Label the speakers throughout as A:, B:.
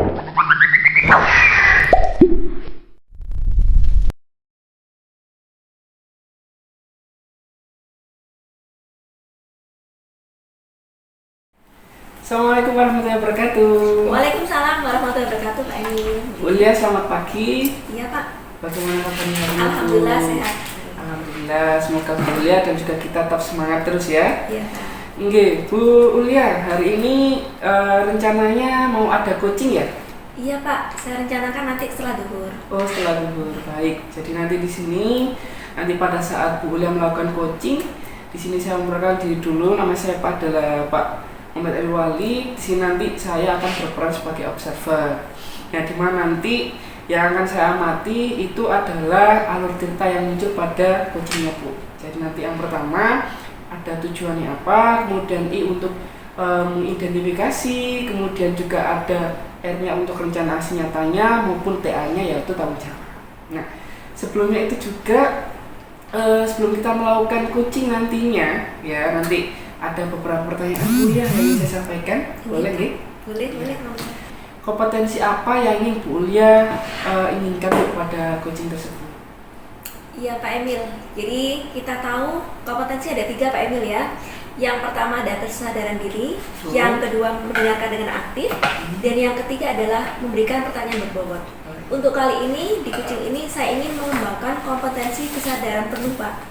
A: Assalamualaikum warahmatullahi wabarakatuh.
B: Waalaikumsalam warahmatullahi wabarakatuh, Pak Emil.
A: Bu Lia, selamat pagi.
B: Iya, Pak.
A: Bagaimana kabarnya hari ini, Bu?
B: Alhamdulillah sehat.
A: Alhamdulillah, semoga Bu Lia dan juga kita tetap semangat terus ya.
B: Iya, Pak.
A: Oke, Bu Ulia, hari ini rencananya mau ada coaching ya?
B: Iya, Pak. Saya rencanakan nanti setelah duhur.
A: Oh, setelah duhur. Baik. Jadi nanti di sini pada saat Bu Ulia melakukan coaching, di sini saya memperkenalkan diri dulu. Nama saya Pak adalah Pak Muhammad Elwali. Di sini nanti saya akan berperan sebagai observer. Nah, di mana nanti yang akan saya amati itu adalah alur cerita yang muncul pada coachingnya, Bu. Jadi nanti yang pertama ada tujuannya apa, kemudian I untuk mengidentifikasi, kemudian juga ada R-nya untuk rencana aksi nyatanya maupun TA-nya yaitu tanggung jawab. Nah, sebelumnya itu juga sebelum kita melakukan coaching nantinya, ya nanti ada beberapa pertanyaan Bu Lia yang ingin saya sampaikan. Boleh nggih?
B: Boleh.
A: Kompetensi apa yang ingin Bu Lia inginkan kepada coaching tersebut?
B: Iya, Pak Emil. Jadi kita tahu kompetensi ada 3, Pak Emil ya. Yang pertama ada kesadaran diri, yang kedua mendengarkan dengan aktif, dan yang ketiga adalah memberikan pertanyaan berbobot. Untuk kali ini di coaching ini saya ingin mengembangkan kompetensi kesadaran penuh, Pak.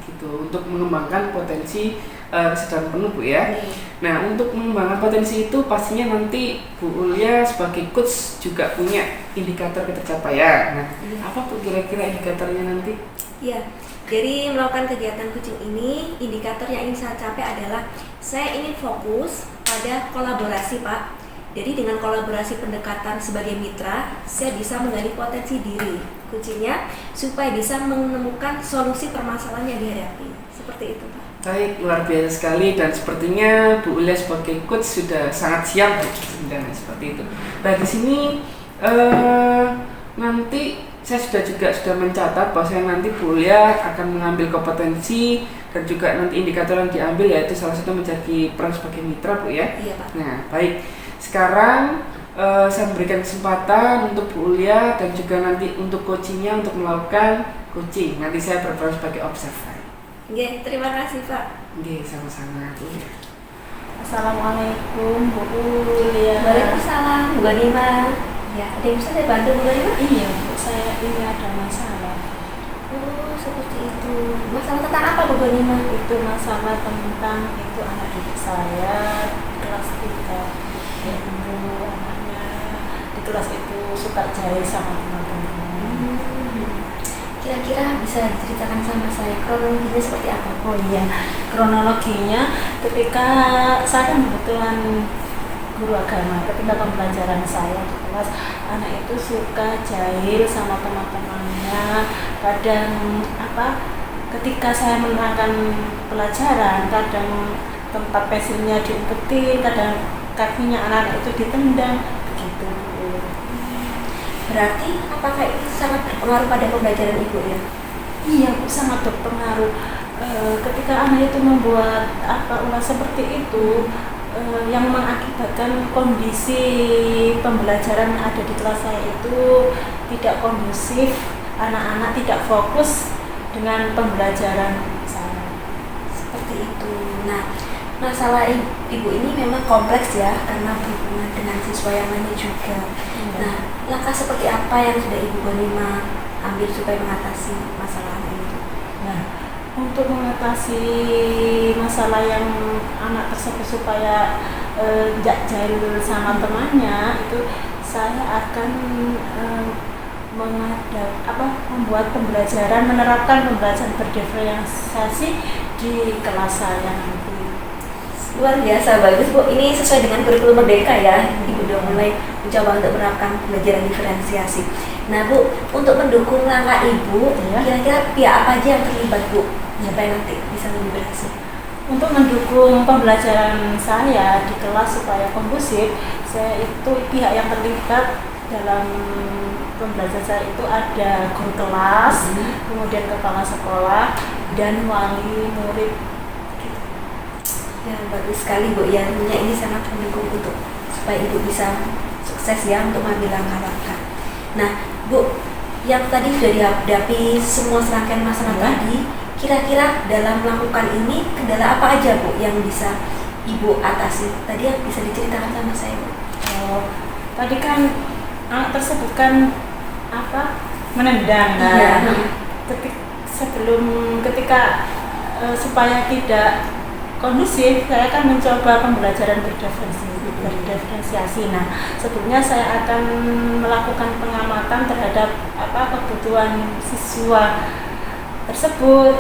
A: Gitu, untuk mengembangkan potensi kesadaran penuh, Bu ya. Nah, untuk mengembangkan potensi itu pastinya nanti Bu Ulia sebagai coach juga punya indikator ketercapaian. Nah, apa Bu kira-kira indikatornya nanti?
B: Iya. Jadi melakukan kegiatan coaching ini, indikator yang ingin saya capai adalah saya ingin fokus pada kolaborasi, Pak. Jadi dengan kolaborasi pendekatan sebagai mitra, saya bisa menggali potensi diri coachingnya supaya bisa menemukan solusi permasalahan yang dihadapi. Seperti itu, Pak.
A: Baik, luar biasa sekali dan sepertinya Bu Ulia sebagai coach sudah sangat siap sebenarnya seperti itu. Nah, di sini nanti saya sudah mencatat bahwa saya nanti Bu Ulia akan mengambil kompetensi dan juga nanti indikator yang diambil yaitu salah satu menjadi peran sebagai mitra, Bu ya.
B: Iya, Pak.
A: Nah, baik. Sekarang saya memberikan kesempatan untuk Bu Ulia dan juga nanti untuk coachingnya untuk melakukan coaching. Nanti saya berperan sebagai observer.
B: Oke, terima kasih, Pak.
A: Oke, sama-sama Bu Ulia.
C: Assalamualaikum Bu Ulia.
B: Waalaikumsalam, Bu Ganima. Ya, ada yang bisa saya bantu, Bu Ganima?
C: Iya Bu, saya ini ada masalah.
B: Oh, seperti itu. Masalah tentang apa, Bu Ganima?
C: Itu masalah tentang itu anak didik saya kelas 3. Yaitu anaknya di kelas itu suka jahil sama teman-teman.
B: Kira-kira bisa diceritakan sama saya kronologinya seperti apa?
C: Oh iya, kronologinya ketika saya kan kebetulan guru agama, ketika pembelajaran saya di kelas, anak itu suka jahil sama teman-temannya. Kadang ketika saya menerangkan pelajaran, kadang tempat pensilnya diumpetin, kadang kakinya anak-anak itu ditendang, begitu.
B: Berarti apakah itu sangat berpengaruh pada pembelajaran Ibu ya?
C: Iya Bu, sangat berpengaruh. Ketika anak itu membuat ulah seperti itu, yang mengakibatkan kondisi pembelajaran yang ada di kelas saya itu tidak kondusif, anak-anak tidak fokus dengan pembelajaran saya.
B: Seperti itu. Nah, masalah Ibu ini memang kompleks ya, karena berhubungan dengan siswa yang lainnya juga. Nah, langkah seperti apa yang sudah Ibu Ganima ambil supaya mengatasi masalah ini?
C: Nah, untuk mengatasi masalah yang anak tersebut supaya tidak jahil sama temannya, itu saya akan membuat pembelajaran, menerapkan pembelajaran berdiferensiasi di kelas saya nanti.
B: Luar biasa, bagus Bu. Ini sesuai dengan kurikulum Merdeka ya. Ibu udah mulai mencoba untuk menerapkan pembelajaran diferensiasi. Nah Bu, untuk mendukung langkah Ibu, kira-kira pihak apa aja yang terlibat Bu, supaya nanti bisa lebih berhasil?
C: Untuk mendukung pembelajaran saya di kelas supaya kondusif, saya itu pihak yang terlibat dalam pembelajaran saya itu ada guru kelas, kemudian kepala sekolah, dan wali murid.
B: Ya, bagus sekali Bu. Ya, tentunya ini sangat mendukung untuk supaya Ibu bisa sukses ya untuk mengambil langkah-langkah. Nah, Bu, yang tadi sudah dihadapi semua serangkaian masalah tadi, kira-kira dalam melakukan ini kendala apa aja Bu yang bisa Ibu atasi? Tadi yang bisa diceritakan sama saya Bu.
C: Oh, tadi kan anak tersebut kan menendang.
B: Iya.
C: Ketika supaya tidak kondusif, saya akan mencoba pembelajaran berdiferensiasi. Nah, sebelumnya saya akan melakukan pengamatan terhadap kebutuhan siswa tersebut,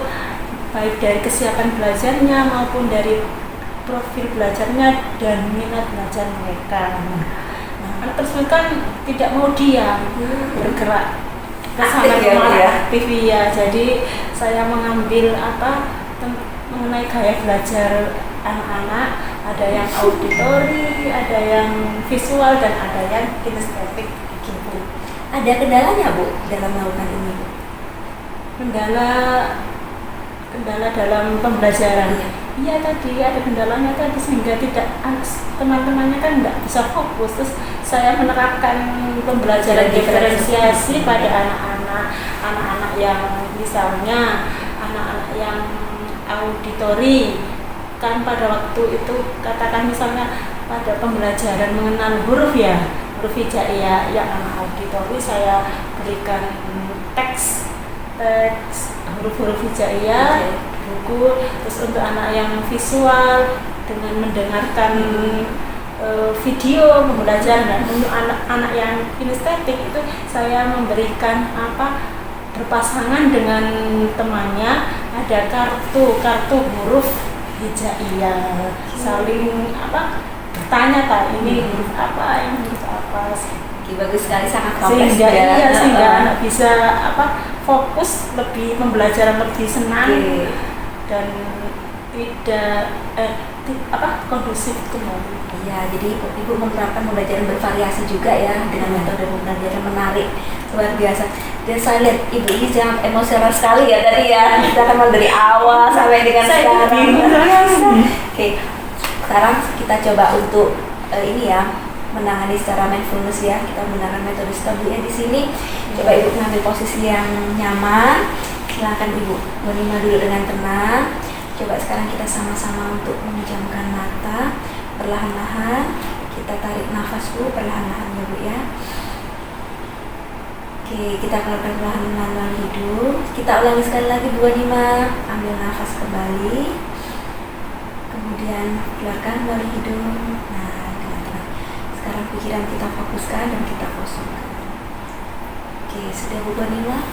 C: baik dari kesiapan belajarnya maupun dari profil belajarnya dan minat belajar mereka. Nah, anak tersebut kan tidak mau diam, bergerak ke sana kemari, aktif ya. Jadi saya mengambil mengenai gaya belajar anak-anak, ada yang auditori, ada yang visual, dan ada yang kinestetik gitu.
B: Ada kendalanya Bu dalam melakukan ini Bu?
C: Kendala dalam pembelajaran. Iya tadi ada kendalanya tadi, sehingga teman-temannya kan nggak bisa fokus. Terus saya menerapkan pembelajaran diferensiasi pada anak-anak yang misalnya anak-anak yang auditori, kan pada waktu itu katakan misalnya pada pembelajaran mengenal huruf hijaiyah yang anak auditori, saya berikan teks huruf-huruf hijaiyah, buku. Terus untuk anak yang visual dengan mendengarkan video pembelajaran, dan untuk anak-anak yang kinestetik itu saya memberikan berpasangan dengan temannya, ada kartu huruf hijaiyah, saling bertanya ini huruf apa, ini huruf apa.
B: Bagus sekali, sangat kompleks
C: sehingga anak bisa fokus lebih, pembelajaran lebih senang dan tidak kondusif kembali.
B: Iya, jadi Ibu menerapkan pembelajaran bervariasi juga ya, dengan metode pembelajaran menarik, luar biasa. Dan saya lihat Ibu ini sangat emosional sekali ya tadi ya, kita kan dari awal sampai dengan sekarang. Oke, sekarang kita coba untuk ini ya, menangani secara mindfulness ya. Kita menggunakan metode STOP ya di sini. Coba Ibu mengambil posisi yang nyaman. Silakan Ibu menimba dulu dengan tenang. Coba sekarang kita sama-sama untuk memejamkan mata. Perlahan-lahan kita tarik nafas dulu, perlahan-lahan ya Bu ya. Oke, kita keluarkan perlahan-lahan melalui hidung. Kita ulangi sekali lagi Bu Nima. Ambil nafas kembali, kemudian keluarkan melalui hidung. Nah, dengan tenang. Sekarang pikiran kita fokuskan dan kita kosongkan. Oke, sudah Bu Nima?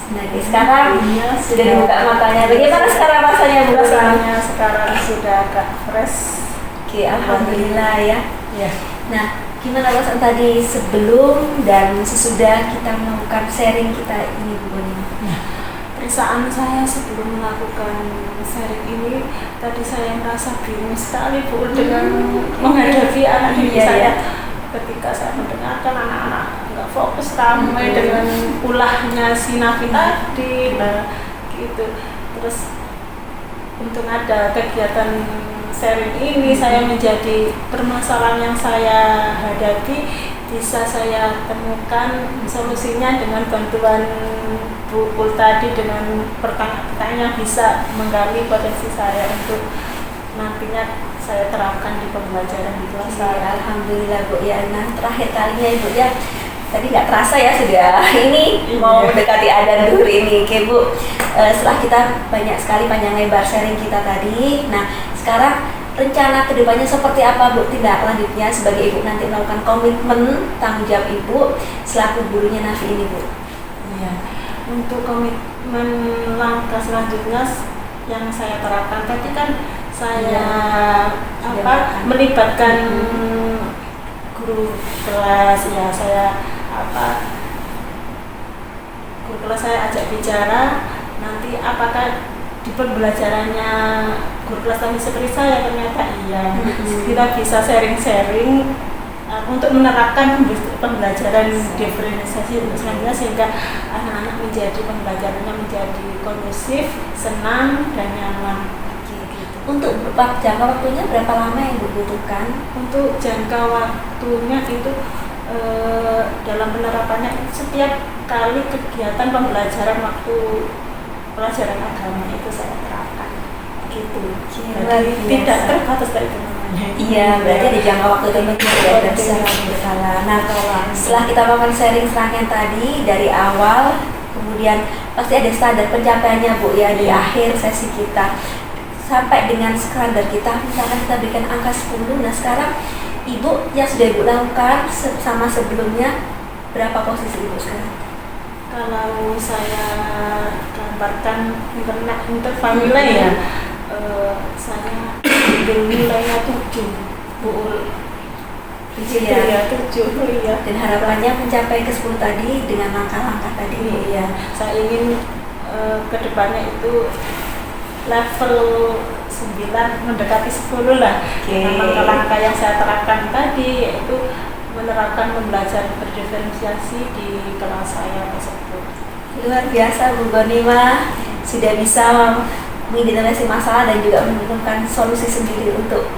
B: Oke, sekarang sudah dibuka matanya. Bagaimana sekarang rasanya Bu?
C: Rasanya sekarang sudah agak fresh.
B: Oke, alhamdulillah ya.
C: Ya.
B: Nah, gimana perasaan tadi sebelum dan sesudah kita melakukan sharing kita ini Bu Boni?
C: Nah, perasaan saya sebelum melakukan sharing ini, tadi saya merasa bingung sekali Bu dengan menghadapi anak didik saya. Ketika saya mendengarkan anak-anak nggak fokus ramai dengan ulahnya si Nafi tadi, nah gitu. Terus untuk ada kegiatan sharing ini, saya menjadi permasalahan yang saya hadapi bisa saya temukan solusinya dengan bantuan Bu Pul tadi, dengan pertanyaan-pertanyaan yang bisa menggali potensi saya untuk nantinya saya terapkan di pembelajaran di kelas saya.
B: Alhamdulillah Bu ya. Nah, terakhir kalinya Ibu ya, tadi nggak terasa ya sudah ini mau mendekati adzan zuhur ini. Oke Bu, setelah kita banyak sekali panjang lebar sharing kita tadi, nah sekarang rencana kedepannya seperti apa Bu, tindak lanjutnya sebagai Ibu nanti melakukan komitmen tanggung jawab Ibu selaku gurunya Nafi ini Bu?
C: Iya, untuk komitmen langkah selanjutnya yang saya terapkan tadi kan saya melibatkan guru kelas ya, saya guru kelas saya ajak bicara nanti apakah di pembelajarannya guru kelas kami seperti saya, ternyata iya. Kita bisa sharing-sharing untuk menerapkan pembelajaran diferensiasi untuk selanjutnya, sehingga anak-anak menjadi pembelajarannya menjadi kondusif, senang dan nyaman.
B: Untuk jangka waktunya berapa lama yang dibutuhkan?
C: Untuk jangka waktunya itu dalam penerapannya setiap kali kegiatan pembelajaran waktu pelajaran agama itu saya terapkan gitu. Jadi tidak terbatas dari itu namanya.
B: Iya, berarti ada jangka waktu tertentu ya dan secara berkala. Nah, setelah kita melakukan sharing serangkaian tadi dari awal, kemudian pasti ada standar pencapaiannya Bu ya di akhir sesi kita. Sampai dengan standar kita, misalkan kita berikan angka 10. Nah, sekarang Ibu yang sudah Ibu lakukan sama sebelumnya, berapa posisi Ibu sekarang?
C: Kalau saya gambarkan intervalnya ya, saya nilainya 7 Bu.
B: Ya,
C: 7 ya.
B: Dan harapannya mencapai ke 10 tadi dengan langkah-langkah tadi Bu ya.
C: Saya ingin kedepannya itu level 9 mendekati 10 lah. Dengan langkah-langkah yang saya terapkan tadi yaitu menerapkan pembelajaran berdiferensiasi di kelas saya tersebut.
B: Luar biasa Bu Ghanimah, sudah bisa mengidentifikasi masalah dan juga menemukan solusi sendiri untuk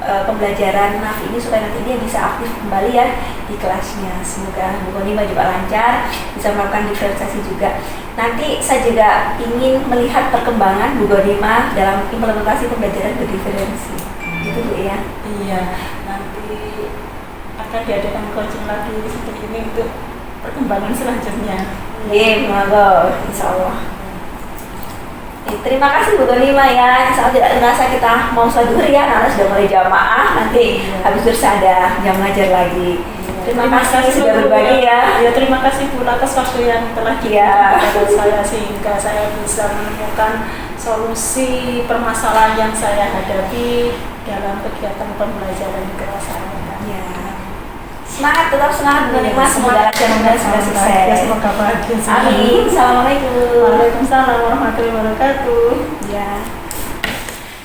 B: pembelajaran NAF ini supaya nanti dia bisa aktif kembali ya di kelasnya. Semoga Bu Ghanimah juga lancar, bisa melakukan diferensiasi juga. Nanti saya juga ingin melihat perkembangan Bu Ghanimah dalam implementasi pembelajaran berdiferensi. Gitu Bu ya.
C: Iya, nanti akan diadakan coaching lagi seperti ini untuk perkembangan selanjutnya.
B: Iya, monggo, insya Allah. Terima kasih Bu Ghanimah ya. Insya Allah tidak terasa kita mau sholat zuhur ya, karena sudah mulai jamaah. Nanti habis zuhur ada jam ngajar lagi. Terima kasih sudah berbagi ya.
C: Ya, terima kasih Bu atas waktu yang telah diberikan kepada saya sehingga saya bisa menemukan solusi permasalahan yang saya hadapi dalam kegiatan pembelajaran di kelas saya.
B: Ya. Semangat, tetap semangat Bu Ghanimah. Semoga lancar dan semoga sukses.
C: Semoga bahagia.
B: Amin. Assalamualaikum.
C: Waalaikumsalam warahmatullahi wabarakatuh.
B: Ya.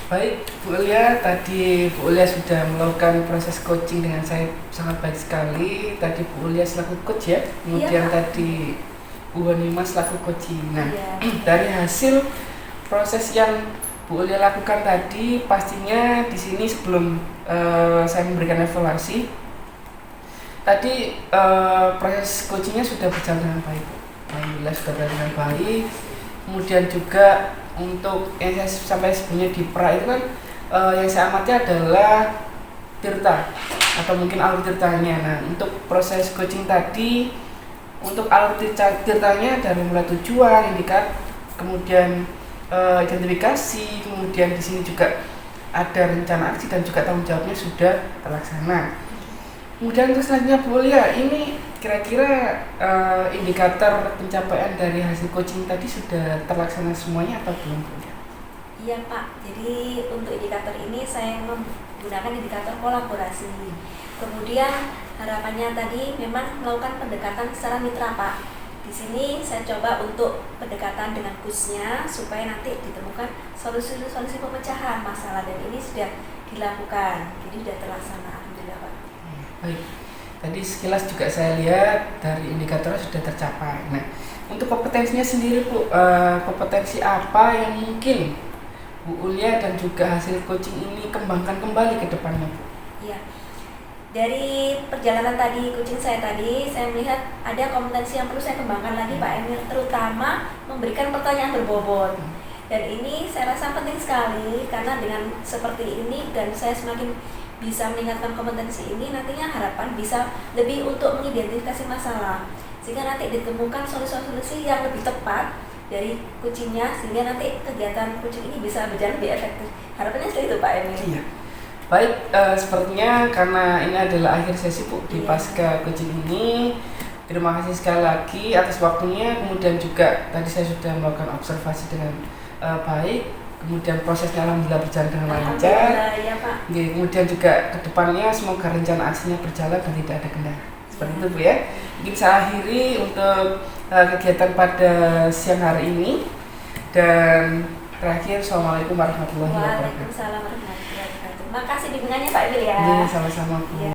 A: Baik, Bu Ulia, tadi Bu Ulia sudah melakukan proses coaching dengan saya sangat baik sekali. Tadi Bu Ulia selaku coach ya, kemudian tadi Bu Ghanimah selaku coaching. Nah, dari hasil proses yang Bu Ulia lakukan tadi, pastinya di sini sebelum saya memberikan evaluasi, tadi proses coachingnya sudah berjalan dengan baik. Alhamdulillah sudah berjalan dengan baik. Kemudian juga untuk yang saya sampai sebelumnya di pra itu kan yang saya amati adalah tirta atau mungkin alur tirtanya. Nah, untuk proses coaching tadi, untuk alur tirtanya dari mulai tujuan, indikat, kemudian identifikasi, kemudian di sini juga ada rencana aksi dan juga tanggung jawabnya sudah terlaksana. Kemudian untuk selanjutnya Bu Ulia, ini kira-kira indikator pencapaian dari hasil coaching tadi sudah terlaksana semuanya atau belum Bu Ulia?
B: Iya Pak, jadi untuk indikator ini saya menggunakan indikator kolaborasi. Kemudian harapannya tadi memang melakukan pendekatan secara mitra Pak. Di sini saya coba untuk pendekatan dengan coachnya supaya nanti ditemukan solusi-solusi pemecahan masalah dan ini sudah dilakukan, jadi sudah terlaksana. Alhamdulillah Pak.
A: Baik, tadi sekilas juga saya lihat dari indikatornya sudah tercapai. Nah, untuk kompetensinya sendiri Bu, kompetensi apa yang mungkin Bu Ulia dan juga hasil coaching ini kembangkan kembali ke depannya Bu?
B: Iya, dari perjalanan tadi, coaching saya tadi, saya melihat ada kompetensi yang perlu saya kembangkan lagi Pak Emil, terutama memberikan pertanyaan berbobot. Dan ini saya rasa penting sekali karena dengan seperti ini dan saya semakin bisa meningkatkan kompetensi ini, nantinya harapan bisa lebih untuk mengidentifikasi masalah sehingga nanti ditemukan solusi-solusi yang lebih tepat dari coachingnya sehingga nanti kegiatan coaching ini bisa berjalan lebih efektif. Harapannya seperti itu Pak Emil.
A: Iya. Baik, sepertinya karena ini adalah akhir sesi Bu di pasca coaching ini. Terima kasih sekali lagi atas waktunya, kemudian juga tadi saya sudah melakukan observasi dengan baik. Kemudian prosesnya alhamdulillah berjalan dengan lancar.
B: Ya, Pak.
A: Kemudian juga kedepannya semoga rencana aksinya berjalan dan tidak ada kendala. Seperti itu Bu ya. Mungkin saya akhiri untuk kegiatan pada siang hari ini. Dan terakhir, Assalamualaikum warahmatullahi wabarakatuh.
B: Waalaikumsalam warahmatullahi wabarakatuh. Terima kasih bimbingannya Pak Emil ya.
A: Sama-sama Bu.
B: Ya.